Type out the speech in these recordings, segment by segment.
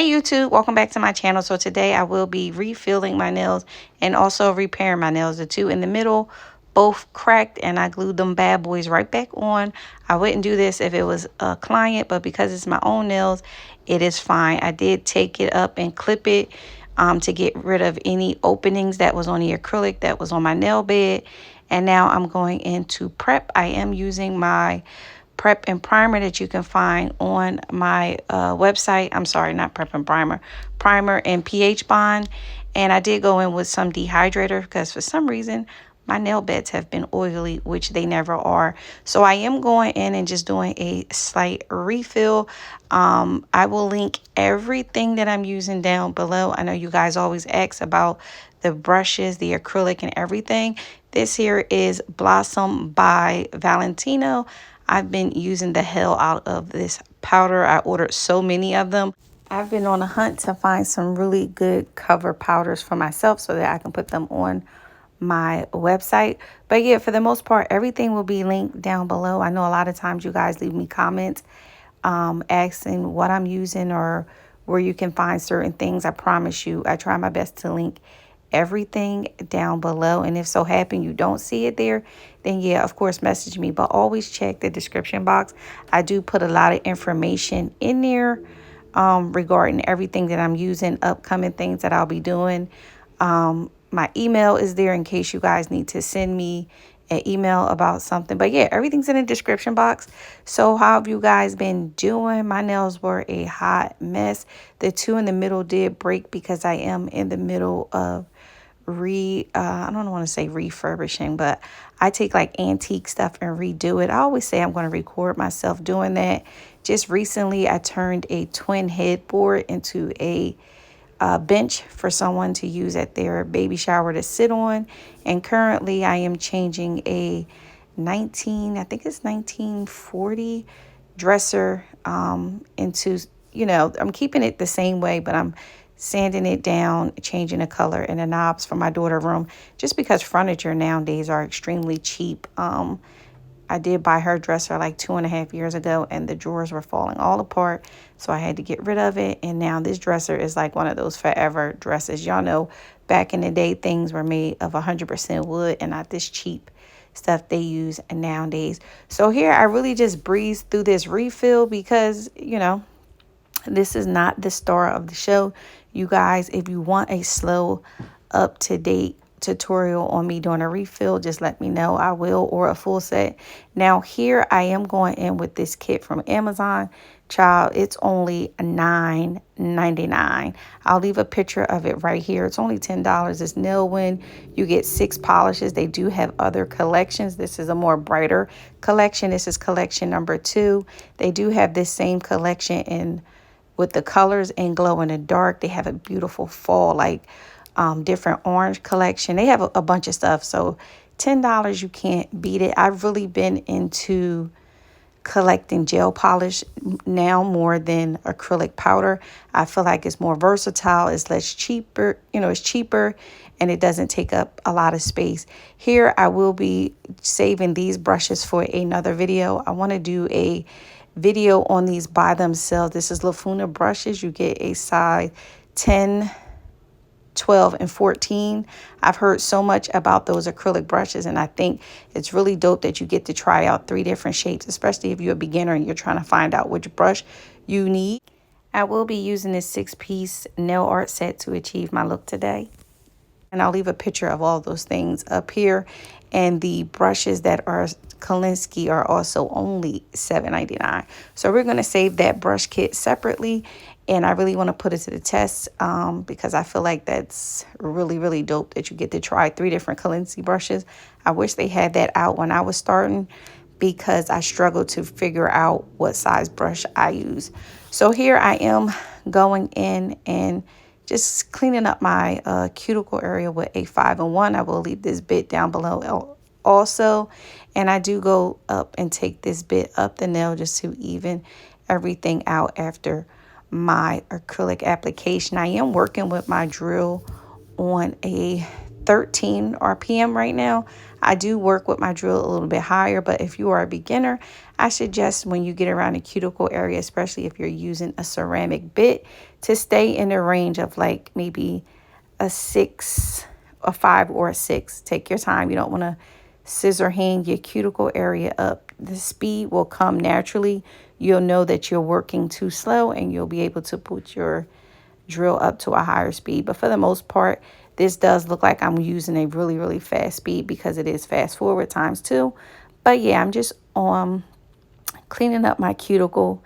Hey YouTube, welcome back to my channel. So today I will be refilling my nails and also repairing my nails. The two in the middle both cracked and I glued them bad boys right back on. I wouldn't do this if it was a client, but because it's my own nails, it is fine. I did take it up and clip it to get rid of any openings that was on the acrylic that was on my nail bed. And now I'm going into prep. I am using my prep and primer that you can find on my website. I'm sorry, not prep and primer and pH bond. And I did go in with some dehydrator because for some reason my nail beds have been oily, which they never are. So I am going in and just doing a slight refill. I will link everything that I'm using down below. I know you guys always ask about the brushes, the acrylic and everything. This here is Blossom by Valentino. I've been using the hell out of this powder. I ordered so many of them. I've been on a hunt to find some really good cover powders for myself so that I can put them on my website. But yeah, for the most part, everything will be linked down below. I know a lot of times you guys leave me comments asking what I'm using or where you can find certain things. I promise you, I try my best to link everything down below, and if so happen you don't see it there, then yeah, of course message me, but always check the description box. I do put a lot of information in there regarding everything that I'm using, upcoming things that I'll be doing. My email is there in case you guys need to send me an email about something. But yeah, everything's in the description box. So how have you guys been doing? My nails were a hot mess. The two in the middle did break because I am in the middle of I don't want to say refurbishing, but I take like antique stuff and redo it. I always say I'm going to record myself doing that. Just recently I turned a twin headboard into a bench for someone to use at their baby shower to sit on, and currently I am changing a I think it's 1940 dresser into, I'm keeping it the same way, but I'm sanding it down, changing the color and the knobs for my daughter's room, just because furniture nowadays are extremely cheap. I did buy her dresser like 2.5 years ago and the drawers were falling all apart. So I had to get rid of it. And now this dresser is like one of those forever dresses. Y'all know back in the day, things were made of 100% wood and not this cheap stuff they use nowadays. So here I really just breezed through this refill because, this is not the star of the show. You guys, if you want a slow, up-to-date tutorial on me doing a refill, just let me know. I will, or a full set. Now here I am going in with this kit from Amazon. Child, it's only $9.99. I'll leave a picture of it right here. It's only $10. It's nail wind. You get 6 polishes. They do have other collections. This is a more brighter collection. This is collection number 2. They do have this same collection in with the colors in glow in the dark. They have a beautiful fall, like different orange collection. They have a bunch of stuff. So $10, you can't beat it. I've really been into collecting gel polish now more than acrylic powder. I feel like it's more versatile. It's less cheaper. It's cheaper and it doesn't take up a lot of space. Here I will be saving these brushes for another video. I want to do a video on these by themselves. This is Lofuanna brushes. You get a size 10, 12, and 14. I've heard so much about those acrylic brushes, and I think it's really dope that you get to try out 3 different shapes, especially if you're a beginner and you're trying to find out which brush you need. I will be using this 6-piece nail art set to achieve my look today. And I'll leave a picture of all those things up here. And the brushes that are Kolinsky are also only $7.99. So we're going to save that brush kit separately. And I really want to put it to the test because I feel like that's really, really dope that you get to try 3 different Kolinsky brushes. I wish they had that out when I was starting because I struggled to figure out what size brush I use. So here I am going in and just cleaning up my cuticle area with a 5-in-1. I will leave this bit down below also. And I do go up and take this bit up the nail just to even everything out after my acrylic application. I am working with my drill on a 13 RPM right now. I do work with my drill a little bit higher, but if you are a beginner, I suggest when you get around the cuticle area, especially if you're using a ceramic bit, to stay in the range of like maybe a 6, a 5, or a 6. Take your time. You don't want to scissor hang your cuticle area up. The speed will come naturally. You'll know that you're working too slow and you'll be able to put your drill up to a higher speed. But for the most part, this does look like I'm using a really, really fast speed because it is fast forward ×2. But yeah, I'm just cleaning up my cuticle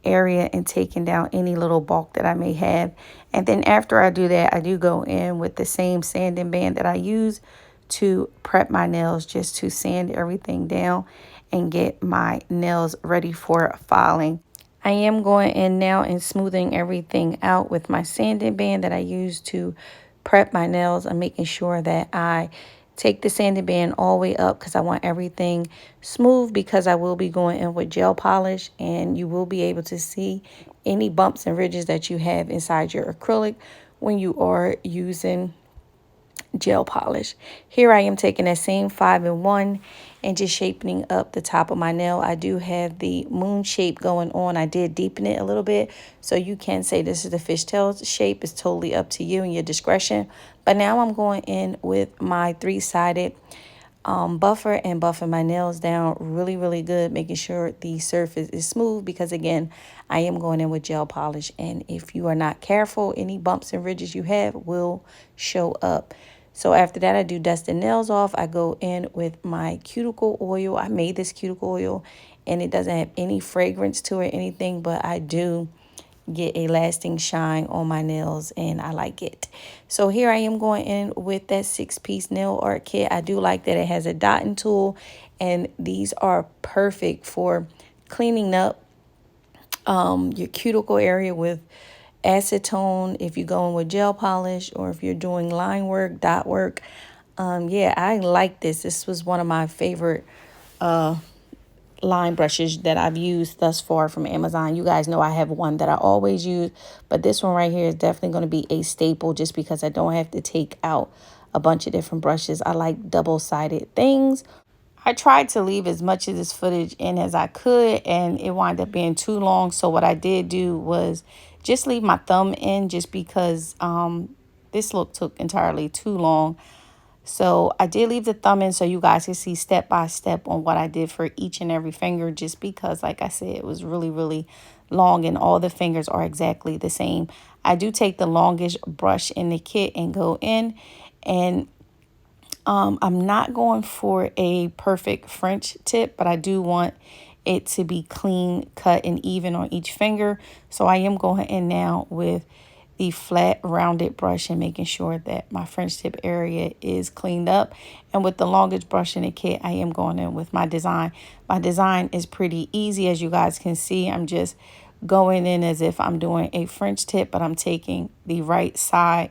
area and taking down any little bulk that I may have. And then after I do that, I do go in with the same sanding band that I use to prep my nails, just to sand everything down and get my nails ready for filing. I am going in now and smoothing everything out with my sanding band that I use to prep my nails. I'm making sure that I take the sanding band all the way up because I want everything smooth, because I will be going in with gel polish and you will be able to see any bumps and ridges that you have inside your acrylic when you are using gel polish. Here I am taking that same 5-in-1 and just shaping up the top of my nail. I do have the moon shape going on. I did deepen it a little bit, so you can say this is the fishtail shape. It's totally up to you and your discretion. But now I'm going in with my 3-sided buffer and buffing my nails down really, really good, making sure the surface is smooth, because again, I am going in with gel polish, and if you are not careful, any bumps and ridges you have will show up. So after that, I do dust the nails off. I go in with my cuticle oil. I made this cuticle oil and it doesn't have any fragrance to it or anything, but I do get a lasting shine on my nails and I like it. So here I am going in with that 6-piece nail art kit. I do like that it has a dotting tool, and these are perfect for cleaning up your cuticle area with acetone, if you're going with gel polish, or if you're doing line work, dot work. Yeah, I like this. This was one of my favorite line brushes that I've used thus far from Amazon. You guys know I have one that I always use, but this one right here is definitely going to be a staple just because I don't have to take out a bunch of different brushes. I like double-sided things. I tried to leave as much of this footage in as I could, and it wound up being too long. So what I did do was just leave my thumb in, just because this look took entirely too long. So I did leave the thumb in so you guys can see step by step on what I did for each and every finger, just because, like I said, it was really, really long and all the fingers are exactly the same. I do take the longest brush in the kit and go in, and I'm not going for a perfect French tip, but I do want it to be clean, cut, and even on each finger. So I am going in now with the flat rounded brush and making sure that my French tip area is cleaned up. And with the longest brush in the kit, I am going in with my design. My design is pretty easy, as you guys can see. I'm just going in as if I'm doing a French tip, but I'm taking the right side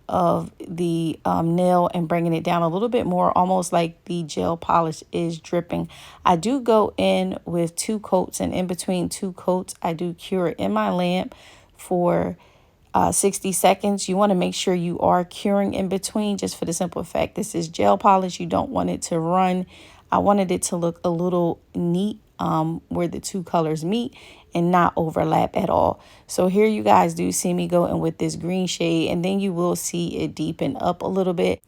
of the nail and bringing it down a little bit more, almost like the gel polish is dripping. I do go in with 2 coats, and in between 2 coats, I do cure it in my lamp for 60 seconds. You want to make sure you are curing in between, just for the simple fact this is gel polish. You don't want it to run. I wanted it to look a little neat where the 2 colors meet and not overlap at all. So here you guys do see me go in with this green shade, and then you will see it deepen up a little bit.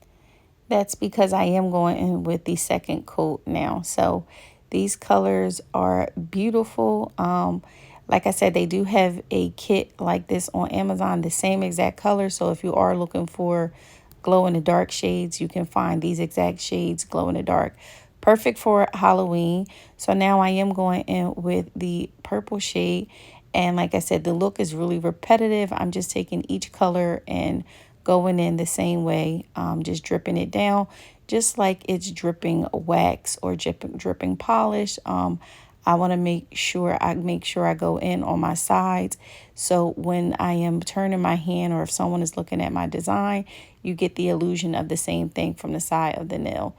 That's because I am going in with the second coat now. So these colors are beautiful. Like I said, they do have a kit like this on Amazon, the same exact color. So if you are looking for glow in the dark shades, you can find these exact shades, glow in the dark. Perfect for Halloween. So now I am going in with the purple shade. And like I said, the look is really repetitive. I'm just taking each color and going in the same way, just dripping it down, just like it's dripping wax or dripping polish. I want to make sure I go in on my sides. So when I am turning my hand, or if someone is looking at my design, you get the illusion of the same thing from the side of the nail.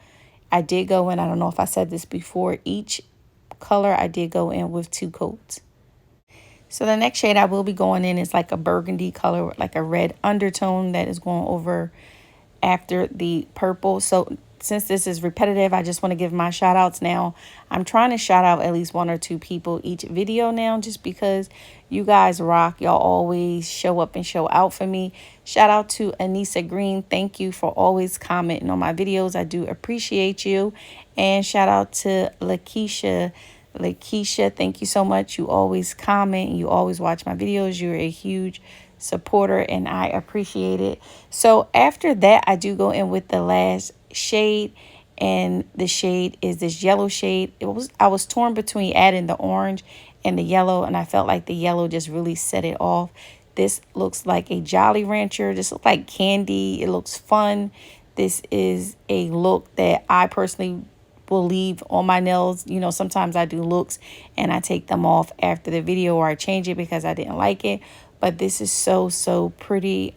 I did go in, I don't know if I said this before, each color I did go in with 2 coats. So the next shade I will be going in is like a burgundy color with like a red undertone that is going over after the purple. So since this is repetitive, I just want to give my shout outs now. I'm trying to shout out at least 1 or 2 people each video now, just because you guys rock. Y'all always show up and show out for me. Shout out to Anissa Green. Thank you for always commenting on my videos. I do appreciate you. And shout out to Lakeisha. Lakeisha, thank you so much. You always comment. You always watch my videos. You're a huge supporter and I appreciate it. So after that, I do go in with the last shade, and the shade is this yellow shade. I was torn between adding the orange and the yellow, and I felt like the yellow just really set it off. This looks like a Jolly Rancher. This looks like candy. It looks fun. This is a look that I personally will leave on my nails. You know, sometimes I do looks and I take them off after the video, or I change it because I didn't like it. But this is so pretty.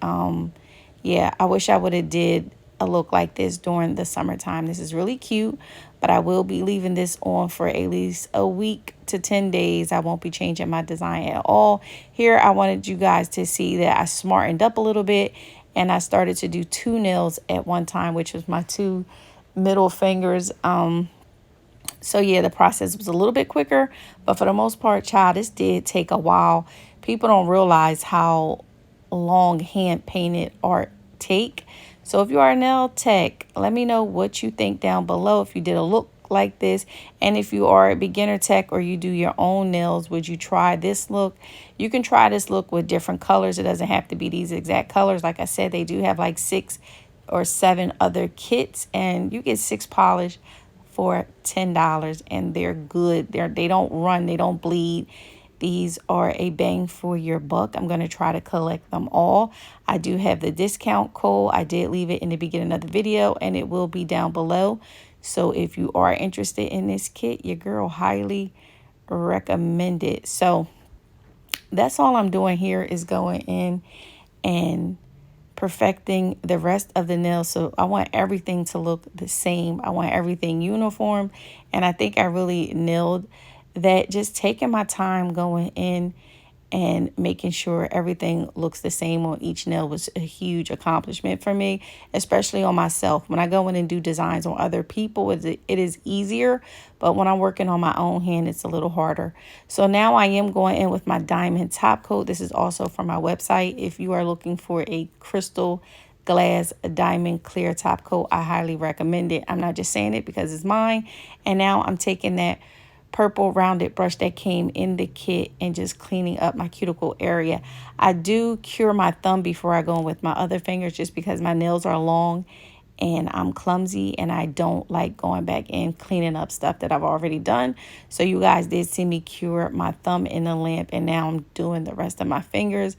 Yeah, I wish I would have did a look like this during the summertime. This is really cute, but I will be leaving this on for at least a week to 10 days. I won't be changing my design at all. Here, I wanted you guys to see that I smartened up a little bit, and I started to do 2 nails at one time, which was my 2 middle fingers. So yeah, the process was a little bit quicker, but for the most part, child, this did take a while. People don't realize how long hand painted art take. So if you are a nail tech, let me know what you think down below if you did a look like this. And if you are a beginner tech or you do your own nails, would you try this look? You can try this look with different colors. It doesn't have to be these exact colors. Like I said, they do have like 6 or 7 other kits, and you get 6 polish for $10, and they're good. They don't run, they don't bleed. These are a bang for your buck. I'm going to try to collect them all. I do have the discount code. I did leave it in the beginning of the video, and it will be down below. So if you are interested in this kit, your girl highly recommend it. So that's all I'm doing here, is going in and perfecting the rest of the nails. So I want everything to look the same. I want everything uniform. And I think I really nailed that. Just taking my time going in and making sure everything looks the same on each nail was a huge accomplishment for me, especially on myself. When I go in and do designs on other people, it is easier, but when I'm working on my own hand, it's a little harder. So now I am going in with my diamond top coat. This is also from my website. If you are looking for a crystal glass diamond clear top coat, I highly recommend it. I'm not just saying it because it's mine. And now I'm taking that purple rounded brush that came in the kit and just cleaning up my cuticle area. I do cure my thumb before I go in with my other fingers, just because my nails are long and I'm clumsy and I don't like going back in cleaning up stuff that I've already done. So you guys did see me cure my thumb in the lamp, and now I'm doing the rest of my fingers.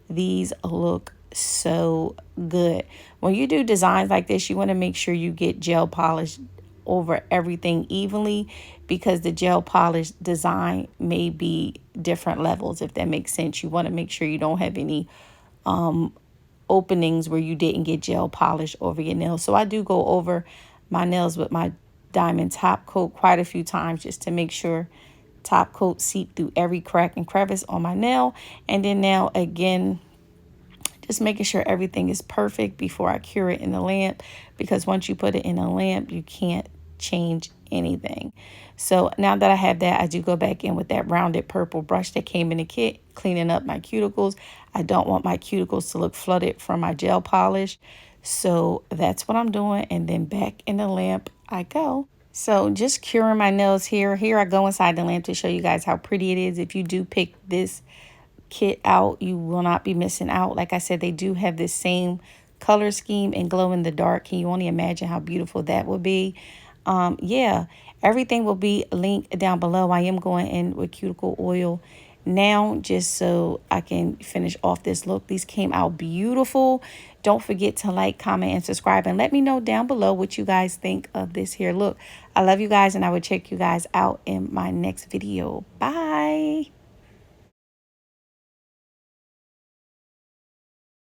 These look so good. When you do designs like this, you want to make sure you get gel polish over everything evenly, because the gel polish design may be different levels, if that makes sense. You want to make sure you don't have any openings where you didn't get gel polish over your nails. So I do go over my nails with my diamond top coat quite a few times, just to make sure top coat seep through every crack and crevice on my nail. And then now again, just making sure everything is perfect before I cure it in the lamp, because once you put it in a lamp, you can't change anything. So now that I have that, I do go back in with that rounded purple brush that came in the kit, cleaning up my cuticles. I don't want my cuticles to look flooded from my gel polish. So that's what I'm doing. And then back in the lamp I go. So just curing my nails here. Here I go inside the lamp to show you guys how pretty it is. If you do pick this kit out, you will not be missing out. Like I said, they do have this same color scheme and glow in the dark. Can you only imagine how beautiful that would be? Yeah, everything will be linked down below. I am going in with cuticle oil now, just so I can finish off this look. These came out beautiful. Don't forget to like, comment, and subscribe, and let me know down below what you guys think of this here look. I love you guys, and I will check you guys out in my next video. Bye.